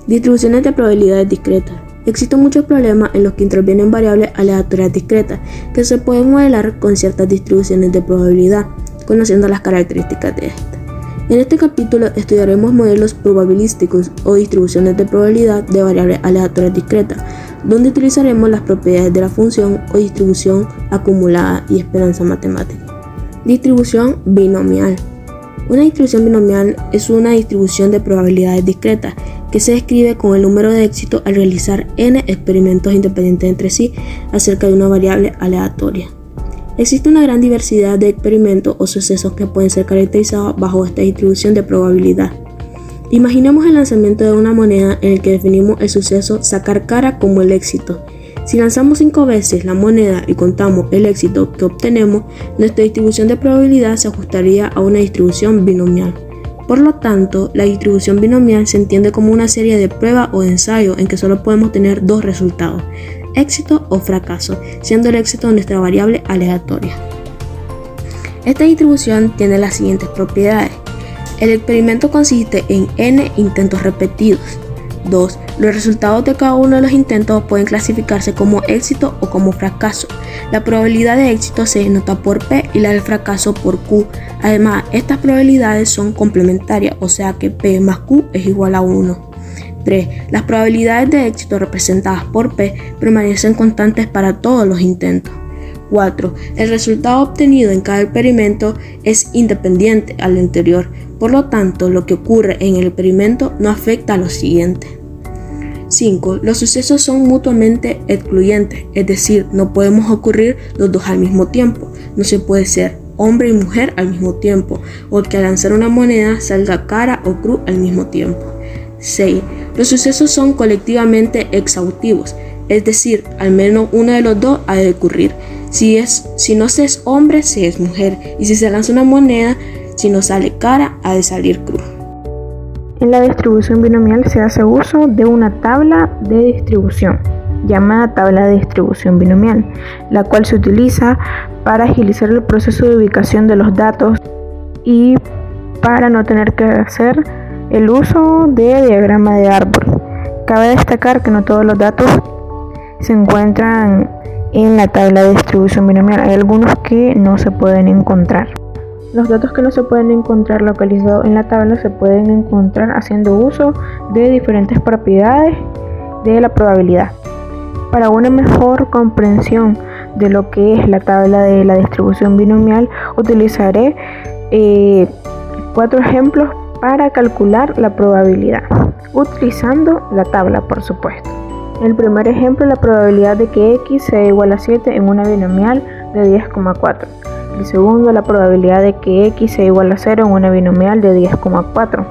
Distribuciones de probabilidades discretas. Existen muchos problemas en los que intervienen variables aleatorias discretas que se pueden modelar con ciertas distribuciones de probabilidad, conociendo las características de estas. En este capítulo estudiaremos modelos probabilísticos o distribuciones de probabilidad de variables aleatorias discretas, donde utilizaremos las propiedades de la función o distribución acumulada y esperanza matemática. Distribución binomial. Una distribución binomial es una distribución de probabilidades discretas que se describe con el número de éxitos al realizar n experimentos independientes entre sí acerca de una variable aleatoria. Existe una gran diversidad de experimentos o sucesos que pueden ser caracterizados bajo esta distribución de probabilidad. Imaginemos el lanzamiento de una moneda en el que definimos el suceso sacar cara como el éxito. Si lanzamos 5 veces la moneda y contamos el éxito que obtenemos, nuestra distribución de probabilidad se ajustaría a una distribución binomial. Por lo tanto, la distribución binomial se entiende como una serie de pruebas o de ensayos en que solo podemos tener dos resultados, éxito o fracaso, siendo el éxito nuestra variable aleatoria. Esta distribución tiene las siguientes propiedades. El experimento consiste en n intentos repetidos. 2. Los resultados de cada uno de los intentos pueden clasificarse como éxito o como fracaso. La probabilidad de éxito se denota por P y la del fracaso por Q. Además, estas probabilidades son complementarias, o sea que P más Q es igual a 1. 3. Las probabilidades de éxito representadas por P permanecen constantes para todos los intentos. 4. El resultado obtenido en cada experimento es independiente al anterior, por lo tanto, lo que ocurre en el experimento no afecta a lo siguiente. 5. Los sucesos son mutuamente excluyentes, es decir, no podemos ocurrir los dos al mismo tiempo. No se puede ser hombre y mujer al mismo tiempo, o que al lanzar una moneda salga cara o cruz al mismo tiempo. 6. Los sucesos son colectivamente exhaustivos, es decir, al menos uno de los dos ha de ocurrir. Si no se es hombre, se es mujer, y si se lanza una moneda, si no sale cara, ha de salir cruz. En la distribución binomial se hace uso de una tabla de distribución, llamada tabla de distribución binomial, la cual se utiliza para agilizar el proceso de ubicación de los datos y para no tener que hacer el uso de diagrama de árbol. Cabe destacar que no todos los datos se encuentran en la tabla de distribución binomial, hay algunos que no se pueden encontrar. Los datos que no se pueden encontrar localizados en la tabla se pueden encontrar haciendo uso de diferentes propiedades de la probabilidad. Para una mejor comprensión de lo que es la tabla de la distribución binomial, utilizaré 4 ejemplos para calcular la probabilidad, utilizando la tabla, por supuesto. El primer ejemplo es la probabilidad de que x sea igual a 7 en una binomial de 10,4. El segundo, la probabilidad de que x sea igual a 0 en una binomial de 10,4.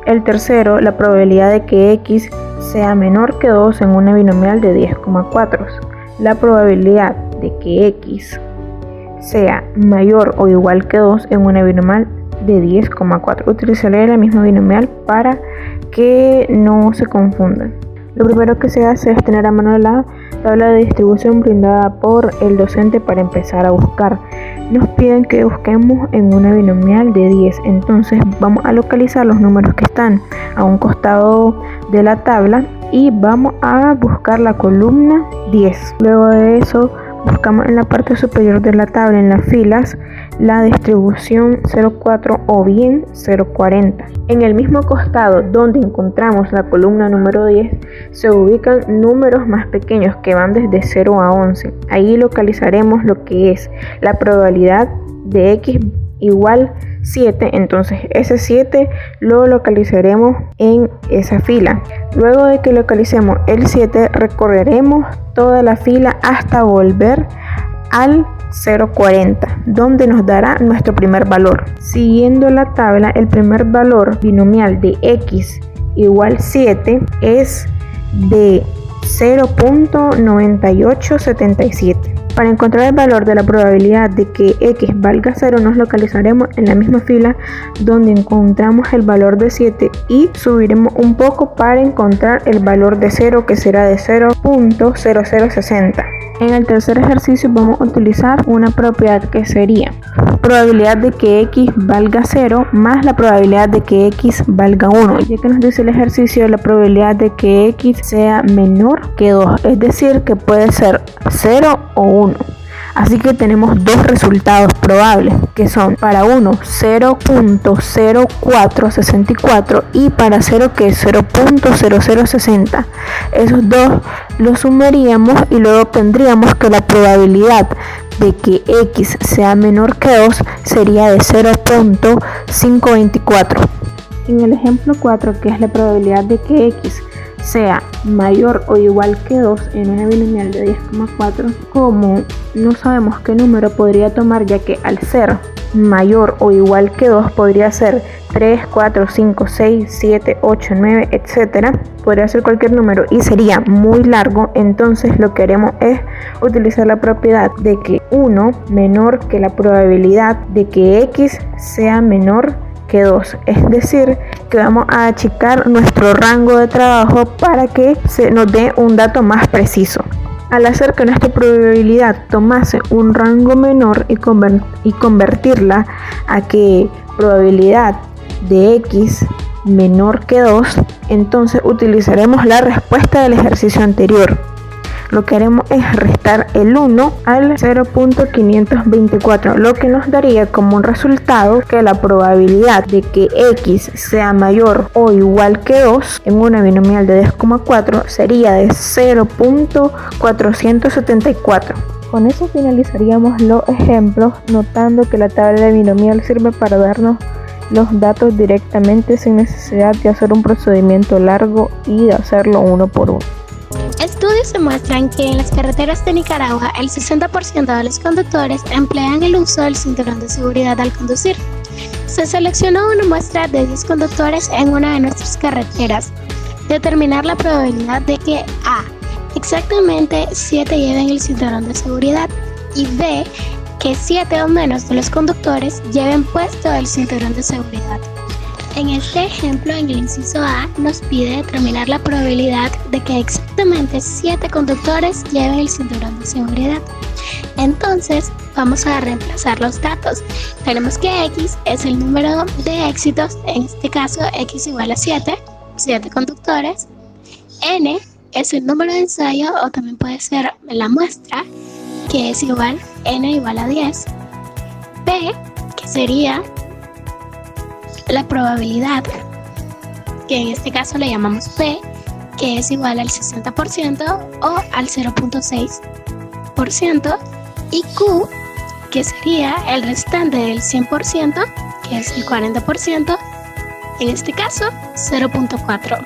El tercero, la probabilidad de que x sea menor que 2 en una binomial de 10,4. La probabilidad de que x sea mayor o igual que 2 en una binomial de 10,4. Utilizaré la misma binomial para que no se confundan. Lo primero que se hace es tener a mano la tabla de distribución brindada por el docente para empezar a buscar. Nos piden que busquemos en una binomial de 10, entonces vamos a localizar los números que están a un costado de la tabla y vamos a buscar la columna 10. Luego de eso buscamos en la parte superior de la tabla, en las filas, la distribución 0,4 o bien 0,40. En el mismo costado donde encontramos la columna número 10 se ubican números más pequeños que van desde 0 a 11. Ahí localizaremos lo que es la probabilidad de x igual 7, entonces ese 7 lo localizaremos en esa fila. Luego de que localicemos el 7, recorreremos toda la fila hasta volver al 0,40, donde nos dará nuestro primer valor. Siguiendo la tabla, el primer valor binomial de x igual 7 es de 0.9877. Para encontrar el valor de la probabilidad de que x valga 0, nos localizaremos en la misma fila donde encontramos el valor de 7 y subiremos un poco para encontrar el valor de 0, que será de 0.0060. En el tercer ejercicio vamos a utilizar una propiedad que sería probabilidad de que x valga 0 más la probabilidad de que x valga 1, ya que nos dice el ejercicio la probabilidad de que x sea menor que 2, es decir, que puede ser 0 o 1. Así que tenemos dos resultados probables, que son para 1 0.0464 y para 0 que es 0.0060. Esos dos los sumaríamos y luego obtendríamos que la probabilidad de que x sea menor que 2 sería de 0.524. En el ejemplo 4, que es la probabilidad de que x sea mayor o igual que 2 en una binomial de 10,4, como no sabemos qué número podría tomar, ya que al ser mayor o igual que 2 podría ser 3, 4, 5, 6, 7, 8, 9, etc. Podría ser cualquier número y sería muy largo. Entonces lo que haremos es utilizar la propiedad de que 1 menor que la probabilidad de que x sea menor que 2, es decir, que vamos a achicar nuestro rango de trabajo para que se nos dé un dato más preciso. Al hacer que nuestra probabilidad tomase un rango menor y convertirla a que probabilidad de x menor que 2, entonces utilizaremos la respuesta del ejercicio anterior. Lo que haremos es restar el 1 al 0.524, lo que nos daría como un resultado que la probabilidad de que x sea mayor o igual que 2 en una binomial de 10,4 sería de 0.474. Con eso finalizaríamos los ejemplos, notando que la tabla de binomial sirve para darnos los datos directamente sin necesidad de hacer un procedimiento largo y de hacerlo uno por uno. Estudios demuestran que en las carreteras de Nicaragua el 60% de los conductores emplean el uso del cinturón de seguridad al conducir. Se seleccionó una muestra de 10 conductores en una de nuestras carreteras. Determinar la probabilidad de que A. Exactamente 7 lleven el cinturón de seguridad y B. Que 7 o menos de los conductores lleven puesto el cinturón de seguridad. En este ejemplo, en el inciso A, nos pide determinar la probabilidad de que exactamente 7 conductores lleven el cinturón de seguridad. Entonces, vamos a reemplazar los datos. Tenemos que X es el número de éxitos, en este caso X igual a 7 conductores. N es el número de ensayo, o también puede ser la muestra, que es igual, N igual a 10. P, que sería la probabilidad, que en este caso le llamamos P, que es igual al 60% o al 0.6%, y Q, que sería el restante del 100%, que es el 40%, en este caso 0.4.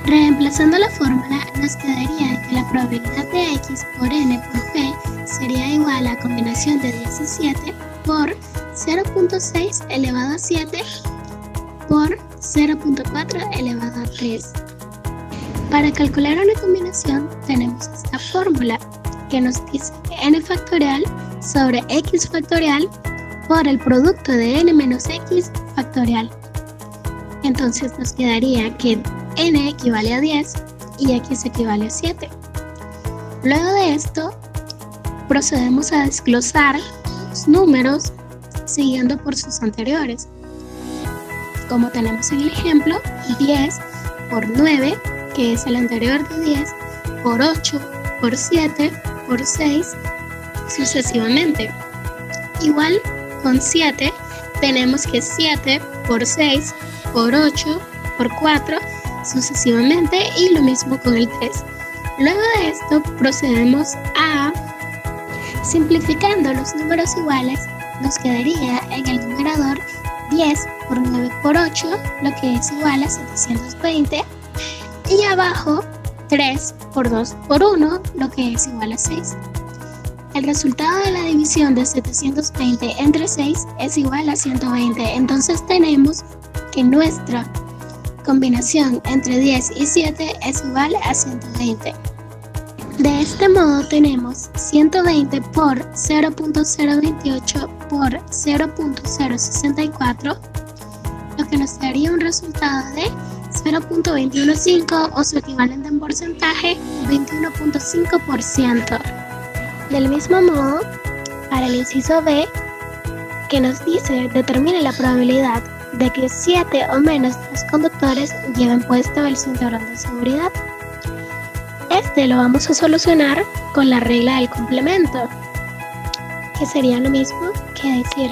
Reemplazando la fórmula, nos quedaría que la probabilidad de X por N por P sería igual a la combinación de 10 y 7 por 0.6 elevado a 7 por 0.4 elevado a 3. Para calcular una combinación tenemos esta fórmula que nos dice n factorial sobre x factorial por el producto de n menos x factorial. Entonces nos quedaría que n equivale a 10 y x equivale a 7. Luego de esto procedemos a desglosar los números siguiendo por sus anteriores. Como tenemos en el ejemplo, 10 por 9, que es el anterior de 10, por 8, por 7, por 6, sucesivamente. Igual con 7, tenemos que 7 por 6, por 8, por 4, sucesivamente, y lo mismo con el 3. Luego de esto procedemos a simplificando los números iguales. Nos quedaría en el numerador 10 por 9 por 8, lo que es igual a 720, y abajo 3 por 2 por 1, lo que es igual a 6. El resultado de la división de 720 entre 6 es igual a 120, entonces tenemos que nuestra combinación entre 10 y 7 es igual a 120. De este modo tenemos 120 por 0.028 por 0.064, lo que nos daría un resultado de 0.215 o su equivalente en porcentaje 21.5%. Del mismo modo, para el inciso B, que nos dice determine la probabilidad de que 7 o menos de los conductores lleven puesto el cinturón de seguridad. Este lo vamos a solucionar con la regla del complemento, que sería lo mismo que decir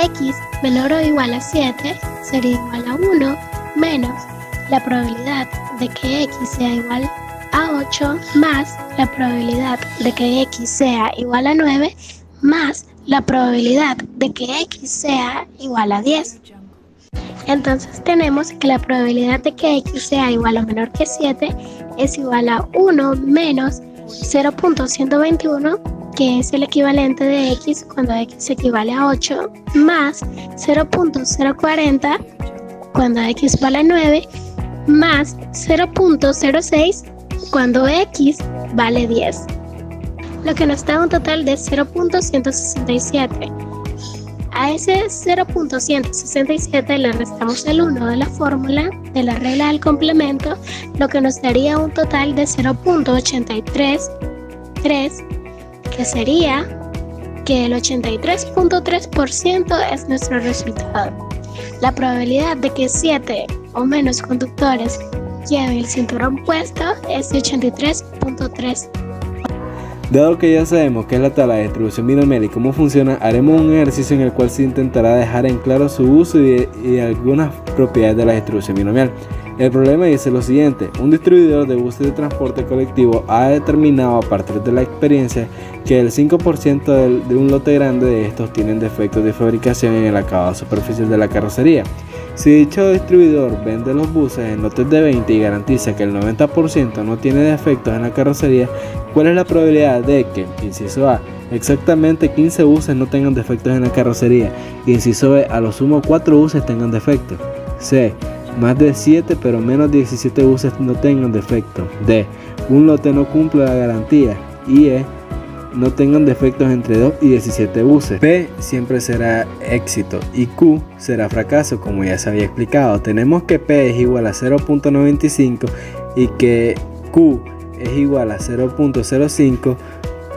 x menor o igual a 7 sería igual a 1 menos la probabilidad de que x sea igual a 8 más la probabilidad de que x sea igual a 9 más la probabilidad de que x sea igual a 10. Entonces tenemos que la probabilidad de que x sea igual o menor que 7 es igual a 1 menos 0.121, que es el equivalente de x cuando x equivale a 8, más 0.040 cuando x vale a 9, más 0.06 cuando x vale 10, lo que nos da un total de 0.167. A ese 0.167 le restamos el 1 de la fórmula de la regla del complemento, lo que nos daría un total de 0.833, que sería que el 83.3% es nuestro resultado. La probabilidad de que 7 o menos conductores lleven el cinturón puesto es de 83.3%. Dado que ya sabemos qué es la tabla de distribución binomial y cómo funciona, haremos un ejercicio en el cual se intentará dejar en claro su uso y algunas propiedades de la distribución binomial. El problema dice lo siguiente: un distribuidor de buses de transporte colectivo ha determinado a partir de la experiencia que el 5% de un lote grande de estos tienen defectos de fabricación en el acabado superficial de la carrocería. Si dicho distribuidor vende los buses en lotes de 20 y garantiza que el 90% no tiene defectos en la carrocería, ¿cuál es la probabilidad de que, inciso A, exactamente 15 buses no tengan defectos en la carrocería? Inciso B, a lo sumo 4 buses tengan defectos. C, más de 7 pero menos de 17 buses no tengan defectos. D, un lote no cumple la garantía. Y E, no tengan defectos entre 2 y 17 buses. P siempre será éxito y Q será fracaso, como ya se había explicado. Tenemos que P es igual a 0.95 y que Q es igual a 0.05.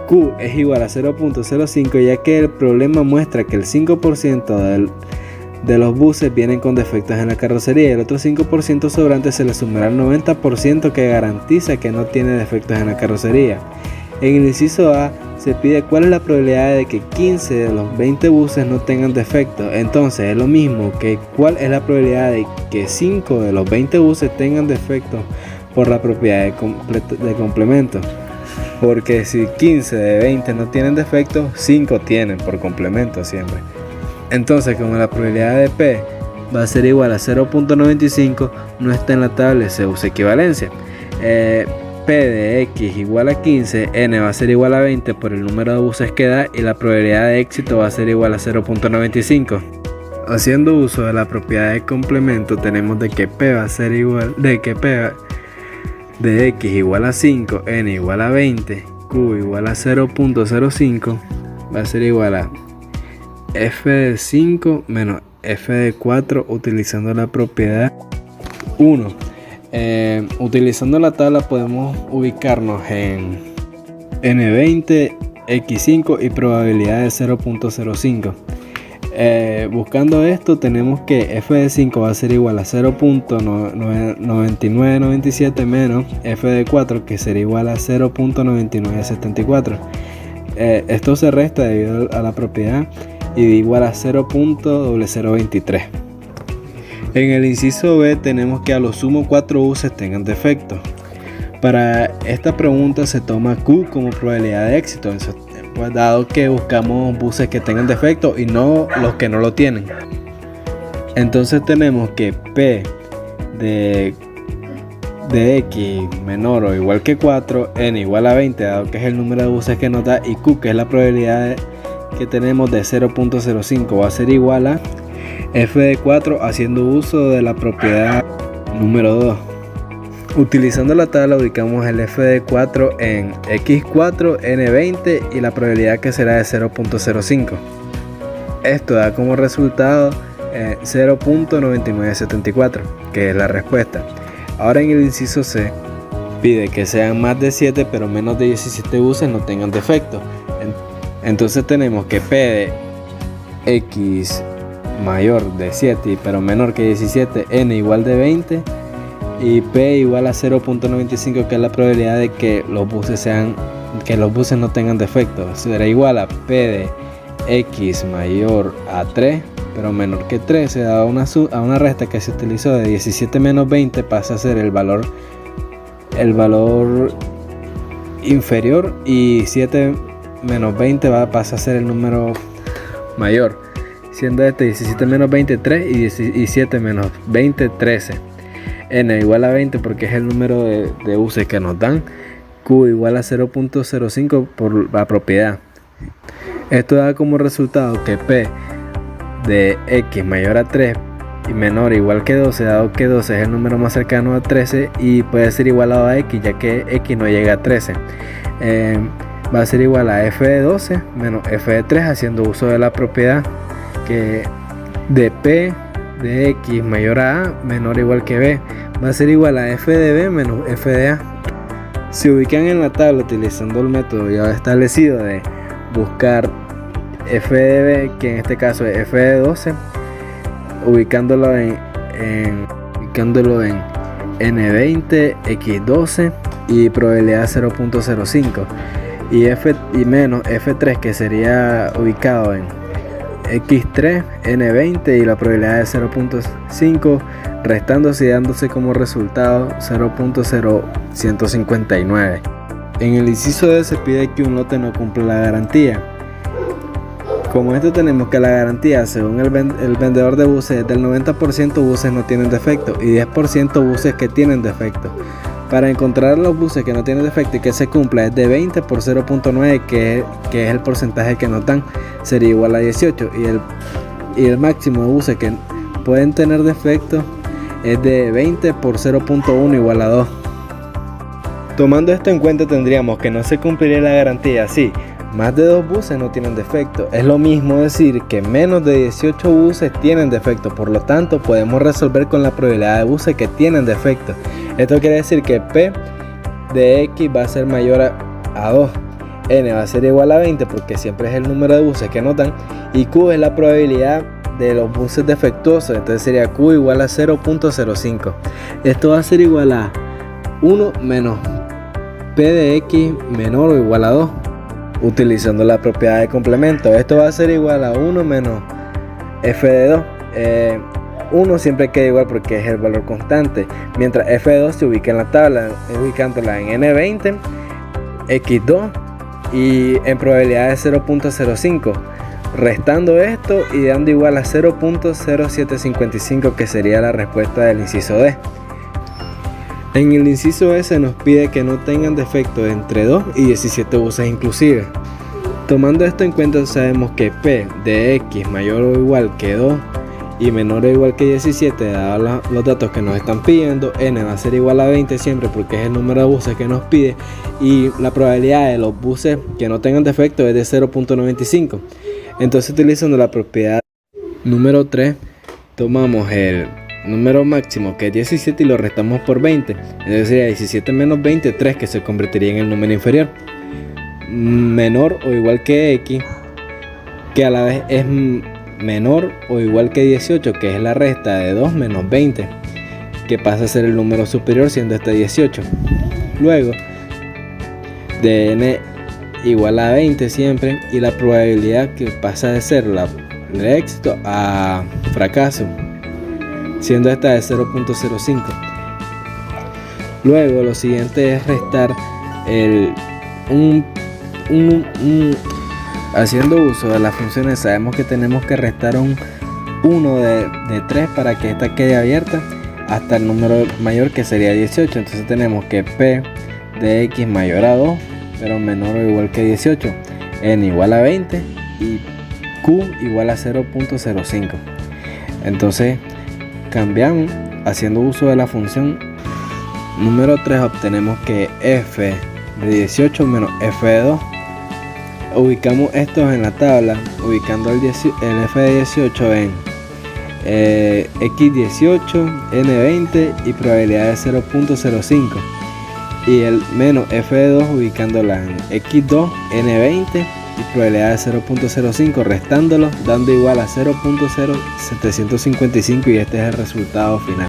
Q es igual a 0.05, ya que el problema muestra que el 5% de los buses vienen con defectos en la carrocería y el otro 5% sobrante se le sumará al 90% que garantiza que no tiene defectos en la carrocería. En el inciso A se pide cuál es la probabilidad de que 15 de los 20 buses no tengan defectos. Entonces es lo mismo que cuál es la probabilidad de que 5 de los 20 buses tengan defectos por la propiedad de complemento. Porque si 15 de 20 no tienen defectos, 5 tienen por complemento siempre. Entonces, como la probabilidad de P va a ser igual a 0.95, no está en la tabla, se usa equivalencia. P de X igual a 15, N va a ser igual a 20 por el número de buses que da y la probabilidad de éxito va a ser igual a 0.95. Haciendo uso de la propiedad de complemento, tenemos de que P va a ser igual, de que P de X igual a 5, N igual a 20, Q igual a 0.05, va a ser igual a F de 5 menos F de 4 utilizando la propiedad 1. Utilizando la tabla podemos ubicarnos en N20, X5 y probabilidad de 0.05. Buscando esto tenemos que F de 5 va a ser igual a 0.9997 menos F de 4, que será igual a 0.9974. Esto se resta debido a la propiedad y igual a 0.0023. En el inciso B tenemos que a lo sumo 4 buses tengan defectos. Para esta pregunta se toma Q como probabilidad de éxito, pues dado que buscamos buses que tengan defectos y no los que no lo tienen. Entonces tenemos que P de X menor o igual que 4, N igual a 20, dado que es el número de buses que nos da, y Q, que es la probabilidad que tenemos de 0.05, va a ser igual a F de 4, haciendo uso de la propiedad número 2. Utilizando la tabla ubicamos el F de 4 en X4, N20 y la probabilidad que será de 0.05. Esto da como resultado 0.9974, que es la respuesta. Ahora en el inciso C pide que sean más de 7 pero menos de 17 buses no tengan defecto. Entonces tenemos que P de X mayor de 7 pero menor que 17, N igual de 20 y P igual a 0.95, que es la probabilidad de que los buses no tengan defectos. Será igual a P de X mayor a 3 pero menor que 13, dado a una resta que se utilizó de 17 menos 20, pasa a ser el valor inferior, y 7 menos 20 pasa a ser el número mayor, siendo este 17 menos 20 3 y 17 menos 20 13. N igual a 20 porque es el número de buses que nos dan. Q igual a 0.05 por la propiedad. Esto da como resultado que P de X mayor a 3 y menor o igual que 12, dado que 12 es el número más cercano a 13 y puede ser igualado a X, ya que X no llega a 13. Va a ser igual a F de 12 menos F de 3, haciendo uso de la propiedad que de P de X mayor a A menor o igual que B. Va a ser igual a F de B menos F de A. Se ubican en la tabla utilizando el método ya establecido de buscar F de B, que en este caso es F de 12, ubicándolo en N20, X12 y probabilidad 0.05, y F y menos F3, que sería ubicado en X3, N20 y la probabilidad de 0.5, restándose y dándose como resultado 0.0159. En el inciso D se pide que un lote no cumpla la garantía. Como esto tenemos que la garantía según el vendedor de buses es del 90% buses no tienen defecto y 10% buses que tienen defecto. Para encontrar los buses que no tienen defecto y que se cumpla es de 20 por 0.9, que es el porcentaje que nos dan, sería igual a 18, y el máximo de buses que pueden tener defecto es de 20 por 0.1 igual a 2. Tomando esto en cuenta, tendríamos que no se cumpliría la garantía si más de 2 buses no tienen defecto. Es lo mismo decir que menos de 18 buses tienen defecto, por lo tanto podemos resolver con la probabilidad de buses que tienen defecto. Esto quiere decir que P de X va a ser mayor a 2, N va a ser igual a 20 porque siempre es el número de buses que nos dan, y Q es la probabilidad de los buses defectuosos, entonces sería Q igual a 0.05. Esto va a ser igual a 1 menos P de X menor o igual a 2, utilizando la propiedad de complemento. Esto va a ser igual a 1 menos F de 2. 1 siempre queda igual porque es el valor constante, mientras F de 2 se ubica en la tabla, ubicándola en N20, X2 y en probabilidad de 0.05, restando esto y dando igual a 0.0755, que sería la respuesta del inciso D. En el inciso E se nos pide que no tengan defecto entre 2 y 17 buses inclusive. Tomando esto en cuenta, sabemos que P de X mayor o igual que 2 y menor o igual que 17, dados los datos que nos están pidiendo, N va a ser igual a 20 siempre porque es el número de buses que nos pide, y la probabilidad de los buses que no tengan defecto es de 0.95. Entonces, utilizando la propiedad número 3, tomamos el número máximo que es 17 y lo restamos por 20, entonces sería 17 menos 20, 3, que se convertiría en el número inferior, menor o igual que X, que a la vez es menor o igual que 18, que es la resta de 2 menos 20, que pasa a ser el número superior siendo este 18. Luego de N igual a 20 siempre, y la probabilidad que pasa de ser de éxito a fracaso, siendo esta de 0.05. Luego lo siguiente es restar haciendo uso de las funciones. Sabemos que tenemos que restar un 1 de 3 para que esta quede abierta hasta el número mayor, que sería 18. Entonces tenemos que P de X mayor a 2 pero menor o igual que 18, N igual a 20 y Q igual a 0.05. Entonces cambiamos haciendo uso de la función número 3, obtenemos que F de 18 menos F de 2. Ubicamos estos en la tabla, ubicando el F de 18 en X18, N20 y probabilidad de 0.05, y el menos F de 2 ubicándola en X2, N20 y probabilidad de 0.05, restándolo dando igual a 0.0755 y este es el resultado final.